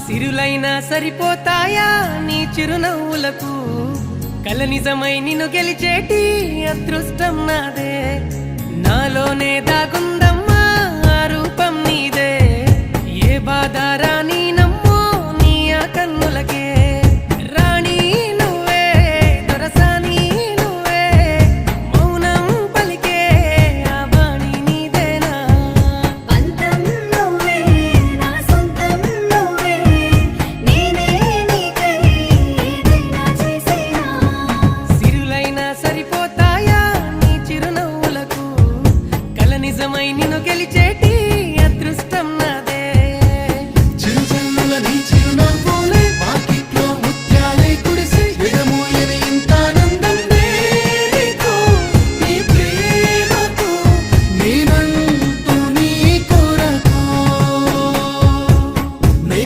సిరులైనా సరిపోతాయా నీ చిరునవ్వులకు కల నిజమై నిన్ను గెలిచేటి అదృష్టం నాదే నాలోనే దాగుందమ్మా ఆ రూపం నీదే ఏ బాధ రాని